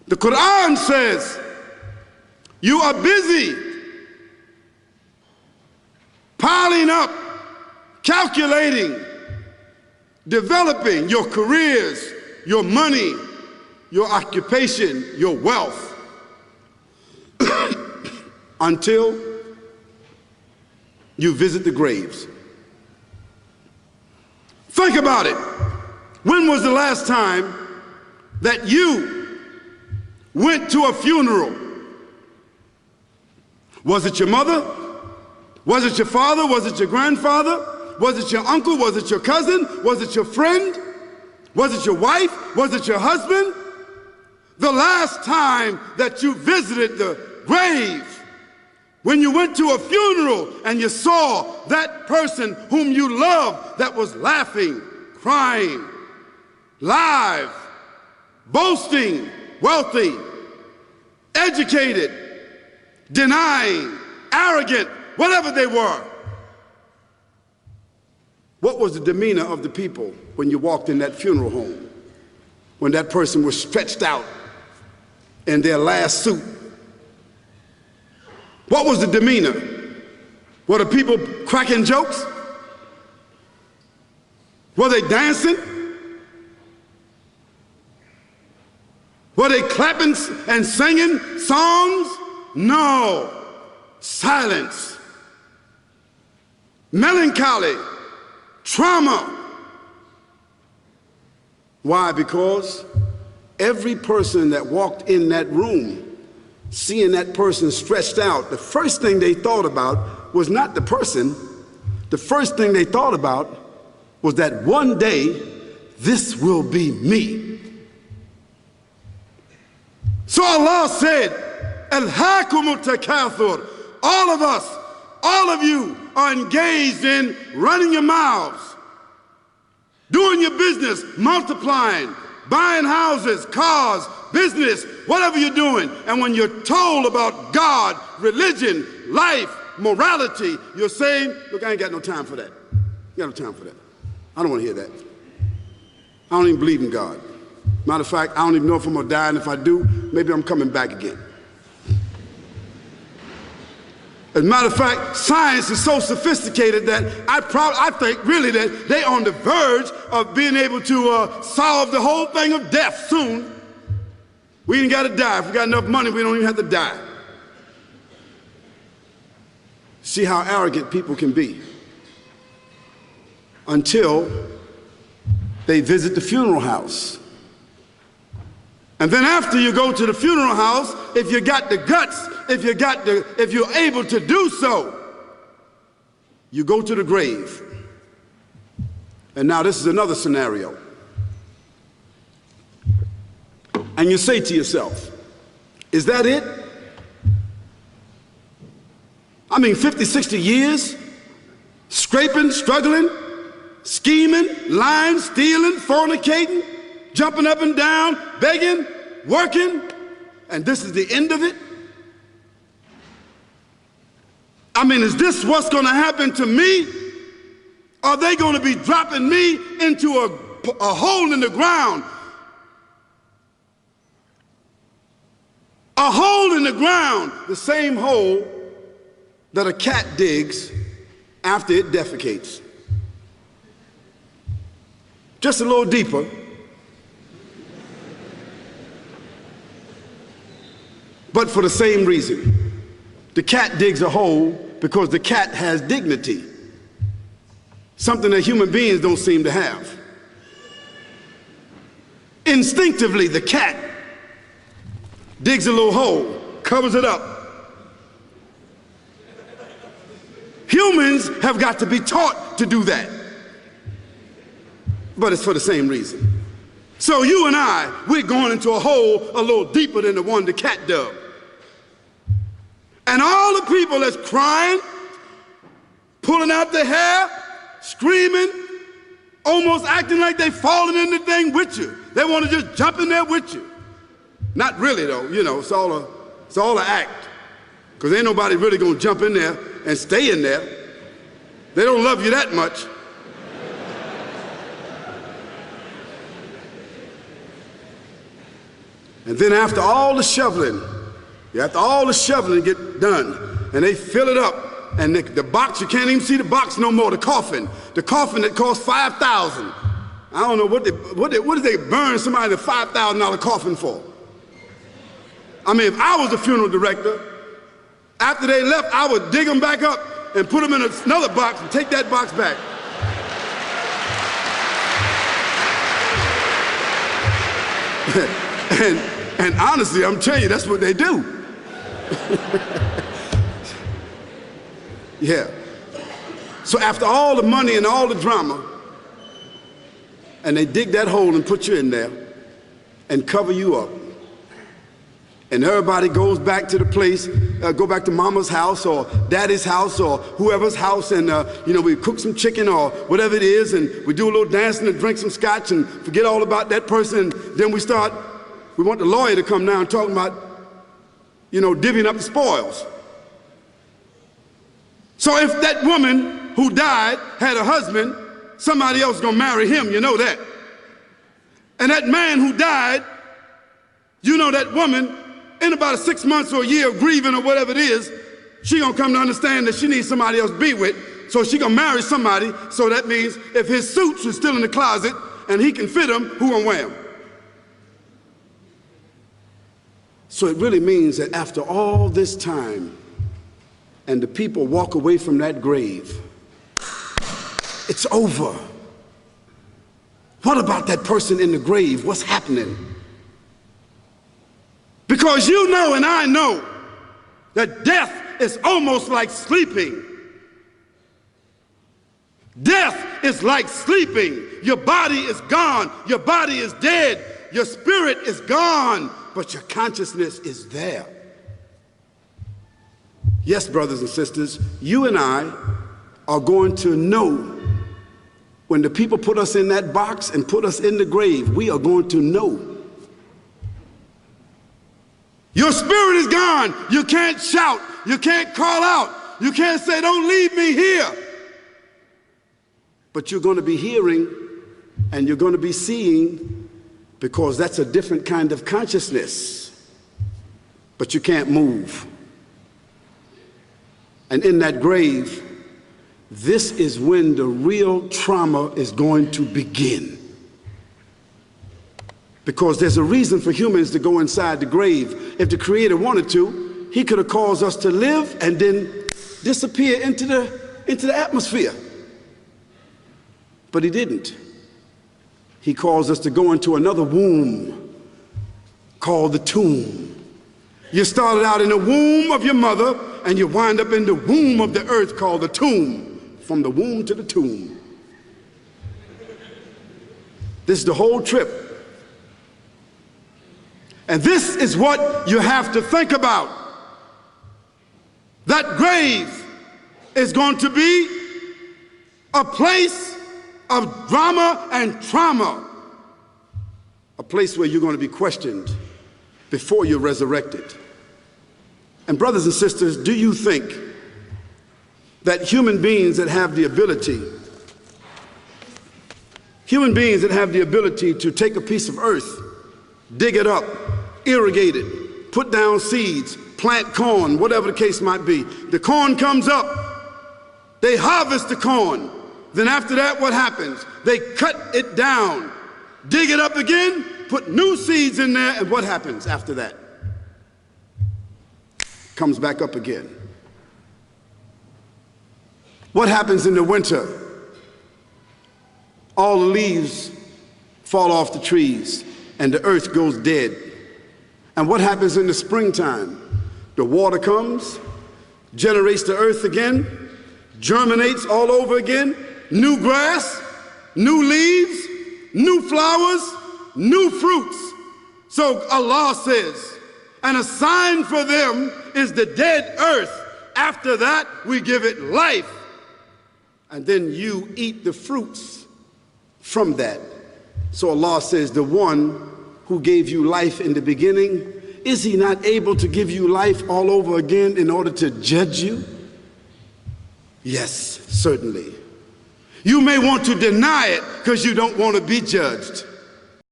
The Quran says, you are busy piling up, calculating, developing your careers, your money, your occupation, your wealth, until you visit the graves. Think about it. When was the last time that you went to a funeral? Was it your mother? Was it your father? Was it your grandfather? Was it your uncle? Was it your cousin? Was it your friend? Was it your wife? Was it your husband? The last time that you visited the grave, when you went to a funeral and you saw that person whom you loved that was laughing, crying, live, boasting, wealthy, educated, denying, arrogant, whatever they were. What was the demeanor of the people when you walked in that funeral home? When that person was stretched out in their last suit? What was the demeanor? Were the people cracking jokes? Were they dancing? Were they clapping and singing songs? No. Silence. Melancholy. Trauma. Why? Because every person that walked in that room, seeing that person stretched out, the first thing they thought about was not the person. The first thing they thought about was that one day, this will be me. So Allah said, Alhaakumut takathur. All of us, all of you are engaged in running your mouths, doing your business, multiplying, buying houses, cars, business, whatever you're doing. And when you're told about God, religion, life, morality, you're saying, look, I ain't got no time for that. I got no time for that. I don't want to hear that. I don't even believe in God. Matter of fact, I don't even know if I'm going to die, and if I do, maybe I'm coming back again. As a matter of fact, science is so sophisticated that I think really that they're on the verge of being able to solve the whole thing of death soon. We ain't got to die. If we got enough money, we don't even have to die. See how arrogant people can be until they visit the funeral house. And then after you go to the funeral house, if you got the guts, if you're able to do so, you go to the grave. And now this is another scenario. And you say to yourself, is that it? I mean, 50, 60 years, scraping, struggling, scheming, lying, stealing, fornicating, jumping up and down, begging, working, and this is the end of it? I mean, is this what's going to happen to me? Are they going to be dropping me into a hole in the ground? A hole in the ground, the same hole that a cat digs after it defecates. Just a little deeper. But for the same reason. The cat digs a hole because the cat has dignity. Something that human beings don't seem to have. Instinctively, the cat digs a little hole, covers it up. Humans have got to be taught to do that. But it's for the same reason. So you and I, we're going into a hole a little deeper than the one the cat dug. And all the people that's crying, pulling out their hair, screaming, almost acting like they falling in the thing with you. They want to just jump in there with you. Not really though, you know, it's all an act. Because ain't nobody really gonna jump in there and stay in there. They don't love you that much. And then after all the shoveling get done, and they fill it up, and the box, you can't even see the box no more, the coffin that cost $5,000. I don't know what did they burn somebody the $5,000 coffin for? I mean, if I was the funeral director, after they left, I would dig them back up and put them in another box and take that box back. and honestly, I'm telling you, that's what they do. Yeah. So after all the money and all the drama, and they dig that hole and put you in there and cover you up, and everybody goes back to the place, go back to mama's house or daddy's house or whoever's house, and we cook some chicken or whatever it is, and we do a little dancing and drink some scotch and forget all about that person, and then we want the lawyer to come now and talk about, divvying up the spoils. So if that woman who died had a husband, somebody else is gonna marry him, you know that. And that man who died, that woman, in about 6 months or a year of grieving or whatever it is, she gonna come to understand that she needs somebody else to be with, so she gonna marry somebody. So that means if his suits are still in the closet and he can fit them, who gonna wear them? So it really means that after all this time, and the people walk away from that grave, it's over. What about that person in the grave? What's happening? Because you know and I know that death is almost like sleeping. Death is like sleeping. Your body is gone. Your body is dead. Your spirit is gone, but your consciousness is there. Yes, brothers and sisters, you and I are going to know when the people put us in that box and put us in the grave. We are going to know. Your spirit is gone. You can't shout. You can't call out. You can't say, "Don't leave me here." But you're going to be hearing and you're going to be seeing, because that's a different kind of consciousness. But you can't move. And in that grave, this is when the real trauma is going to begin. Because there's a reason for humans to go inside the grave. If the Creator wanted to, he could have caused us to live and then disappear into the atmosphere. But he didn't. He caused us to go into another womb called the tomb. You started out in the womb of your mother, and you wind up in the womb of the earth called the tomb. From the womb to the tomb. This is the whole trip. And this is what you have to think about. That grave is going to be a place of drama and trauma. A place where you're going to be questioned before you're resurrected. And brothers and sisters, do you think that human beings that have the ability to take a piece of earth, dig it up, irrigate it, put down seeds, plant corn, whatever the case might be. The corn comes up, they harvest the corn. Then after that, what happens? They cut it down, dig it up again, put new seeds in there, and what happens after that? Comes back up again. What happens in the winter? All the leaves fall off the trees and the earth goes dead. And what happens in the springtime? The water comes, generates the earth again, germinates all over again, new grass, new leaves, new flowers, new fruits. So Allah says, and a sign for them is the dead earth. After that, we give it life. And then you eat the fruits from that. So Allah says, the one who gave you life in the beginning, is he not able to give you life all over again in order to judge you? Yes, certainly. You may want to deny it because you don't want to be judged.